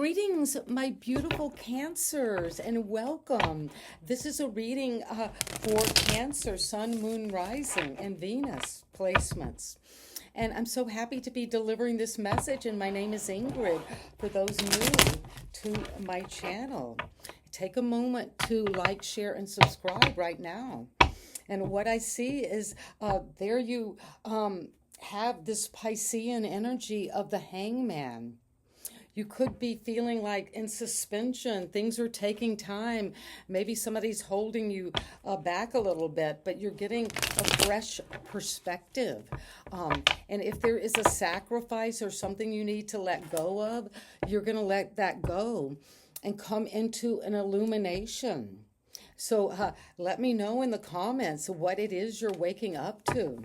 Greetings, my beautiful Cancers, and welcome. This is a reading for Cancer, Sun, Moon, Rising, and Venus placements. And I'm so happy to be delivering this message, and my name is Ingrid. For those new to my channel, take a moment to like, share, and subscribe right now. And what I see is there you have this Piscean energy of the Hangman. You could be feeling like in suspension, things are taking time. Maybe somebody's holding you back a little bit, but you're getting a fresh perspective. And if there is a sacrifice or something you need to let go of, you're going to let that go and come into an illumination. So let me know in the comments what it is you're waking up to.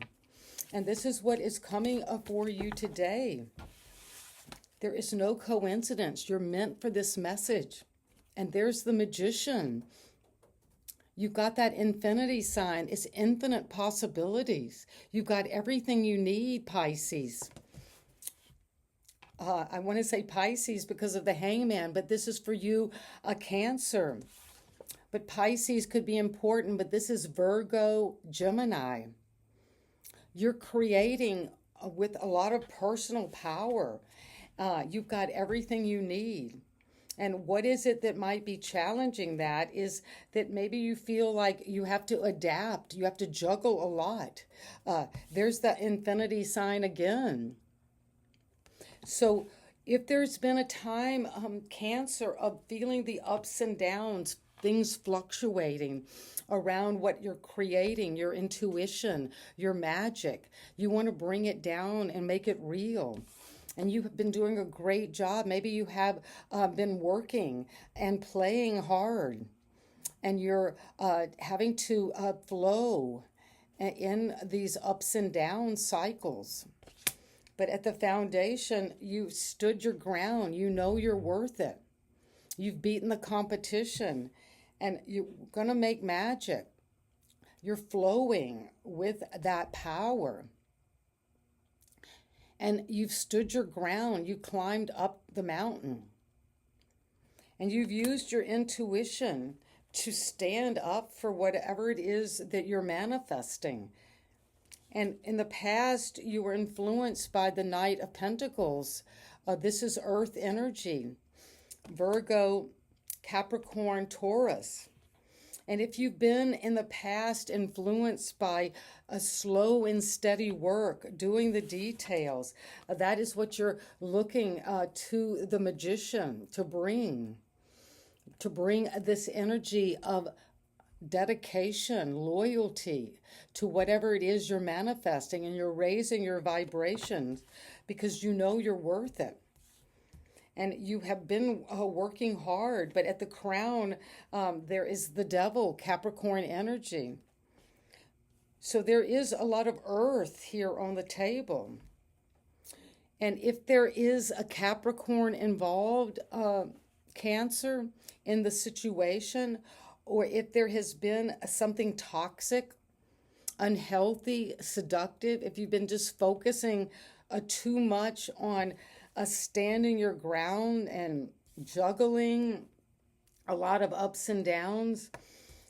And this is what is coming up for you today. There is no coincidence. You're meant for this message. And there's the Magician. You've got that infinity sign. It's infinite possibilities. You've got everything you need, Pisces. I want to say Pisces because of the Hangman, but this is for you, a Cancer. But Pisces could be important, but this is Virgo, Gemini. You're creating with a lot of personal power. You've got everything you need. And what is it that might be challenging that is that maybe you feel like you have to adapt. You have to juggle a lot. There's the infinity sign again. So if there's been a time, Cancer, of feeling the ups and downs, things fluctuating around what you're creating, your intuition, your magic, you want to bring it down and make it real. And you have been doing a great job. Maybe you have been working and playing hard, and you're having to flow in these ups and down cycles. But at the foundation, you stood your ground. You know you're worth it. You've beaten the competition, and you're going to make magic. You're flowing with that power. And you've stood your ground. You climbed up the mountain. And you've used your intuition to stand up for whatever it is that you're manifesting. And in the past, you were influenced by the Knight of Pentacles. This is Earth energy. Virgo, Capricorn, Taurus. And if you've been in the past influenced by a slow and steady work, doing the details, that is what you're looking to the Magician to bring this energy of dedication, loyalty to whatever it is you're manifesting, and you're raising your vibrations because you know you're worth it. And you have been working hard, but at the crown, there is the devil, Capricorn energy. So there is a lot of earth here on the table. And if there is a Capricorn involved, Cancer, in the situation, or if there has been something toxic, unhealthy, seductive, if you've been just focusing too much on standing your ground and juggling a lot of ups and downs,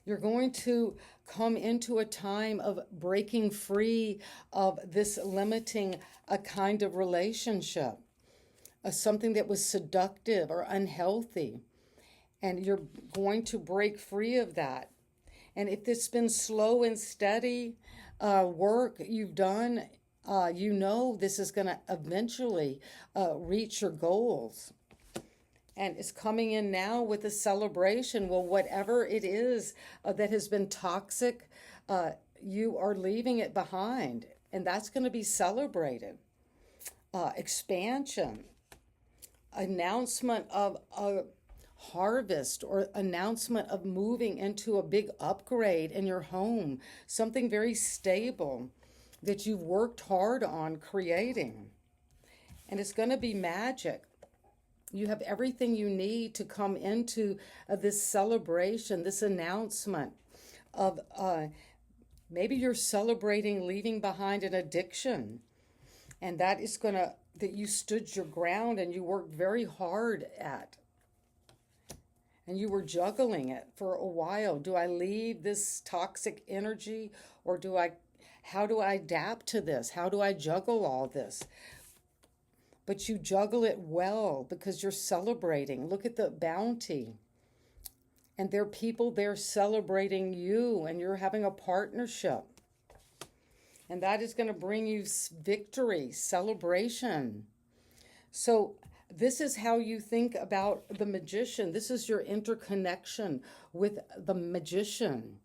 you're going to come into a time of breaking free of this limiting a kind of relationship, something that was seductive or unhealthy. And you're going to break free of that. And if it's been slow and steady work you've done, you know this is going to eventually reach your goals. And it's coming in now with a celebration. Well, whatever it is that has been toxic, you are leaving it behind. And that's going to be celebrated. Expansion. Announcement of a harvest, or announcement of moving into a big upgrade in your home. Something very stable that you've worked hard on creating. And it's going to be magic. You have everything you need to come into this celebration, this announcement of maybe you're celebrating leaving behind an addiction. And that is going to that you stood your ground and you worked very hard at. And you were juggling it for a while. Do I leave this toxic energy, or how do I adapt to this? How do I juggle all this? But you juggle it well because you're celebrating. Look at the bounty. And there are people there celebrating you, and you're having a partnership. And that is going to bring you victory, celebration. So this is how you think about the magician. This is your interconnection with the magician.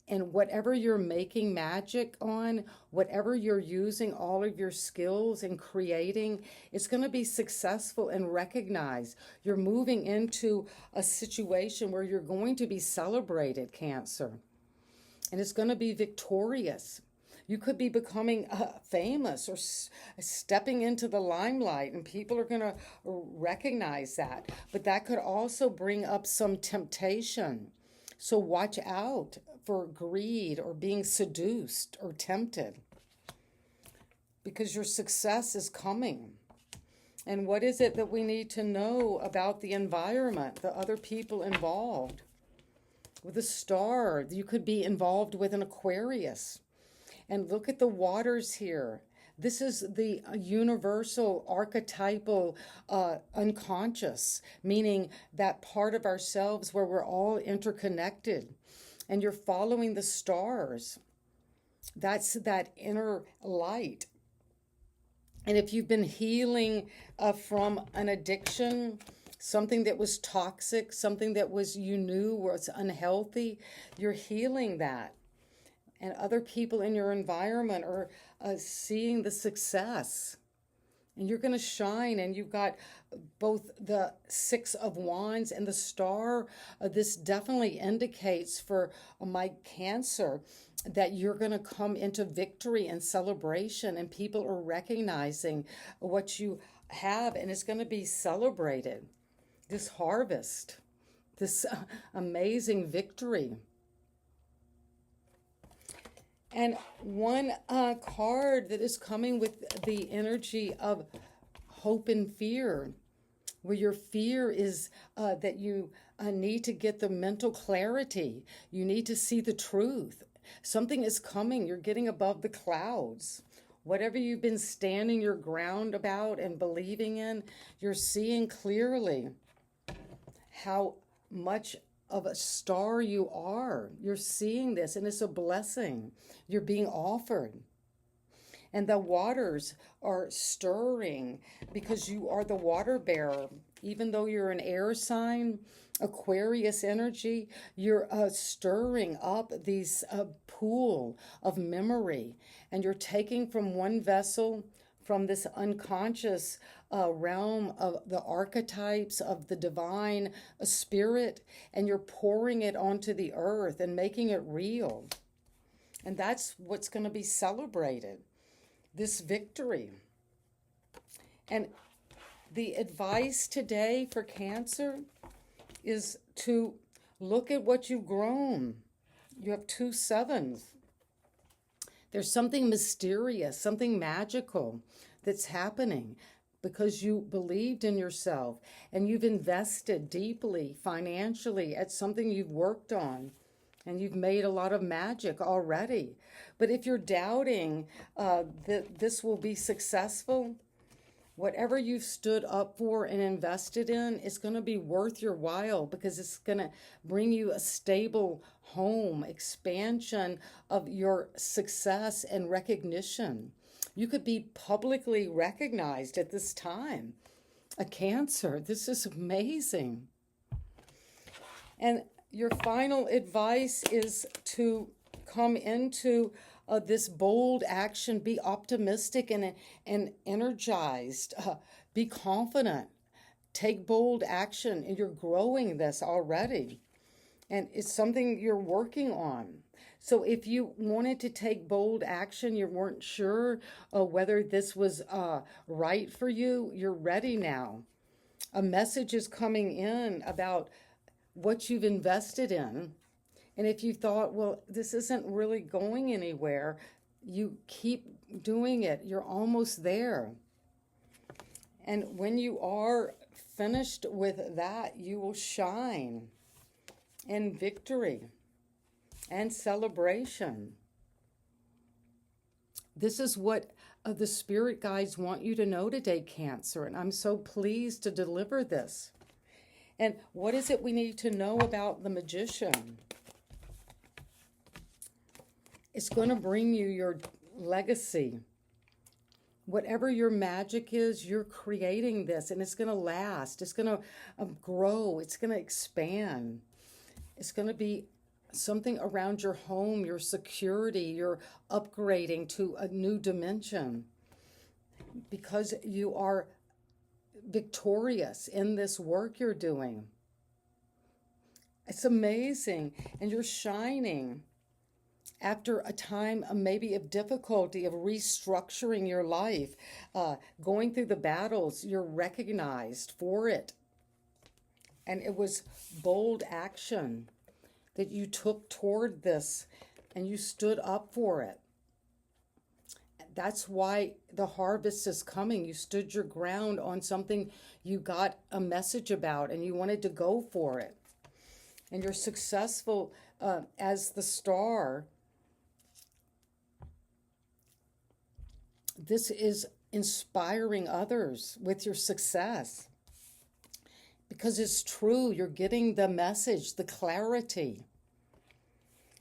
And whatever you're making magic on, whatever you're using all of your skills in creating, it's going to be successful and recognized. You're moving into a situation where you're going to be celebrated, Cancer. And it's going to be victorious. You could be becoming famous or stepping into the limelight, and people are going to recognize that. But that could also bring up some temptation. So watch out for greed or being seduced or tempted, because your success is coming. And what is it that we need to know about the environment, the other people involved? With a star, you could be involved with an Aquarius. And look at the waters here. This is the universal archetypal unconscious, meaning that part of ourselves where we're all interconnected. And you're following the stars. That's that inner light. And if you've been healing from an addiction, something that was toxic, something that you knew was unhealthy, you're healing that. And other people in your environment are seeing the success. And you're going to shine. And you've got both the Six of Wands and the Star. This definitely indicates for my Cancer that you're going to come into victory and celebration. And people are recognizing what you have. And it's going to be celebrated. This harvest. This amazing victory. And one card that is coming with the energy of hope and fear, where your fear is that you need to get the mental clarity. You need to see the truth. Something is coming. You're getting above the clouds. Whatever you've been standing your ground about and believing in, you're seeing clearly how much of a star you are. You're seeing this, and it's a blessing. You're being offered. And the waters are stirring because you are the water bearer. Even though you're an air sign, Aquarius energy, you're stirring up these pool of memory. And you're taking from one vessel, from this unconscious realm of the archetypes of the divine spirit, and you're pouring it onto the earth and making it real. And that's what's going to be celebrated, this victory. And the advice today for Cancer is to look at what you've grown. You have 2 sevens. There's something mysterious, something magical that's happening because you believed in yourself and you've invested deeply financially at something you've worked on, and you've made a lot of magic already. But if you're doubting that this will be successful, whatever you've stood up for and invested in, it's going to be worth your while, because it's going to bring you a stable home, expansion of your success and recognition. You could be publicly recognized at this time. A Cancer, this is amazing. And your final advice is to come into this bold action. Be optimistic and energized. Be confident. Take bold action. And you're growing this already. And it's something you're working on. So if you wanted to take bold action, you weren't sure whether this was right for you, you're ready now. A message is coming in about what you've invested in. And if you thought, well, this isn't really going anywhere, you keep doing it. You're almost there. And when you are finished with that, you will shine in victory and celebration. This is what the spirit guides want you to know today, Cancer, and I'm so pleased to deliver this. And what is it we need to know about the magician? It's going to bring you your legacy. Whatever your magic is, you're creating this, and it's going to last. It's going to grow. It's going to expand. It's going to be something around your home, your security, your upgrading to a new dimension, because you are victorious in this work you're doing. It's amazing, and you're shining. After a time maybe of difficulty, of restructuring your life, going through the battles, you're recognized for it. And it was bold action that you took toward this, and you stood up for it. That's why the harvest is coming. You stood your ground on something you got a message about, and you wanted to go for it. And you're successful as the star. This is inspiring others with your success, because it's true. You're getting the message, the clarity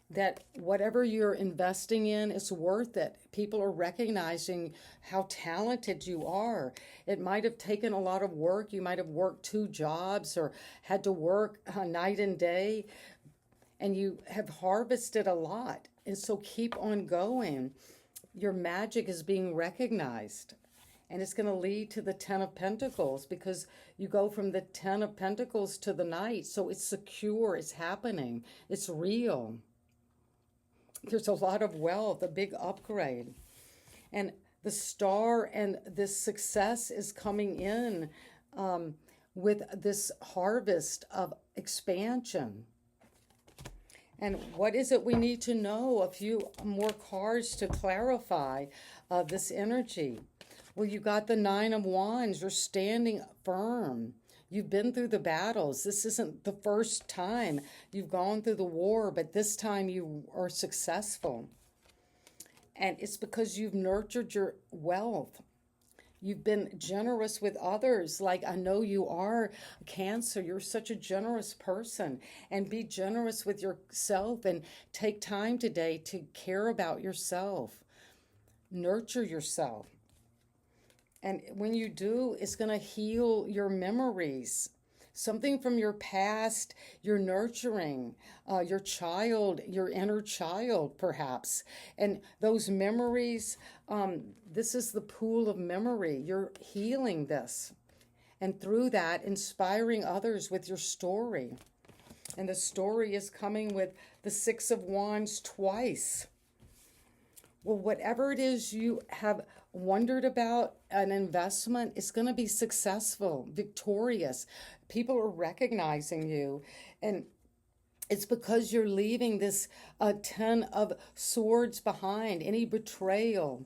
that whatever you're investing in is worth it. People are recognizing how talented you are. It might have taken a lot of work. You might have worked 2 jobs or had to work night and day, and you have harvested a lot. And so keep on going. Your magic is being recognized, and it's going to lead to the 10 of Pentacles, because you go from the 10 of Pentacles to the Knight. So it's secure, it's happening, it's real. There's a lot of wealth, a big upgrade. And the star and this success is coming in with this harvest of expansion. And what is it we need to know? A few more cards to clarify this energy. Well, you got the 9 of Wands. You're standing firm. You've been through the battles. This isn't the first time you've gone through the war, but this time you are successful. And it's because you've nurtured your wealth. You've been generous with others, like I know you are, Cancer. You're such a generous person. And be generous with yourself, and take time today to care about yourself. Nurture yourself. And when you do, it's going to heal your memories. Something from your past, you're nurturing, your child, your inner child, perhaps. And those memories, this is the pool of memory. You're healing this. And through that, inspiring others with your story. And the story is coming with the 6 of Wands twice. Well, whatever it is you have wondered about, an investment, it's going to be successful, victorious. People are recognizing you. And it's because you're leaving this 10 of Swords behind. Any betrayal,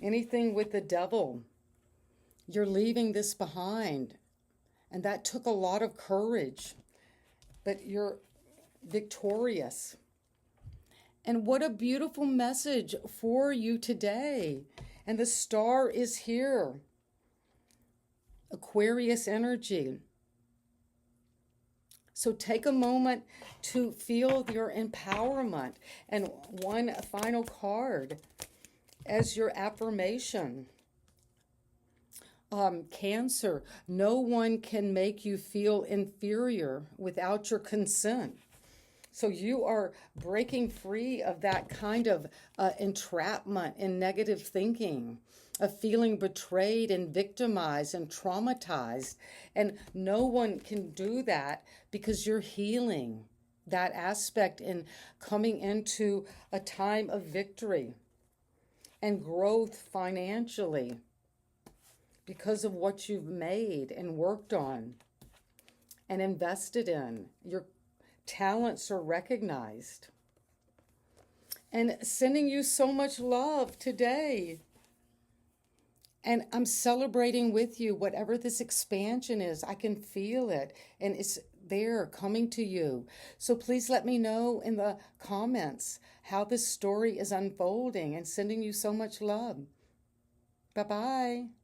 anything with the devil, you're leaving this behind. And that took a lot of courage. But you're victorious. And what a beautiful message for you today. And the star is here. Aquarius energy. So take a moment to feel your empowerment. And one final card as your affirmation. Cancer, no one can make you feel inferior without your consent. So you are breaking free of that kind of entrapment in negative thinking, of feeling betrayed and victimized and traumatized. And no one can do that, because you're healing that aspect and coming into a time of victory and growth financially because of what you've made and worked on and invested in. Your talents are recognized. And sending you so much love today. And I'm celebrating with you whatever this expansion is. I can feel it and it's there coming to you. So please let me know in the comments how this story is unfolding and sending you so much love. Bye bye.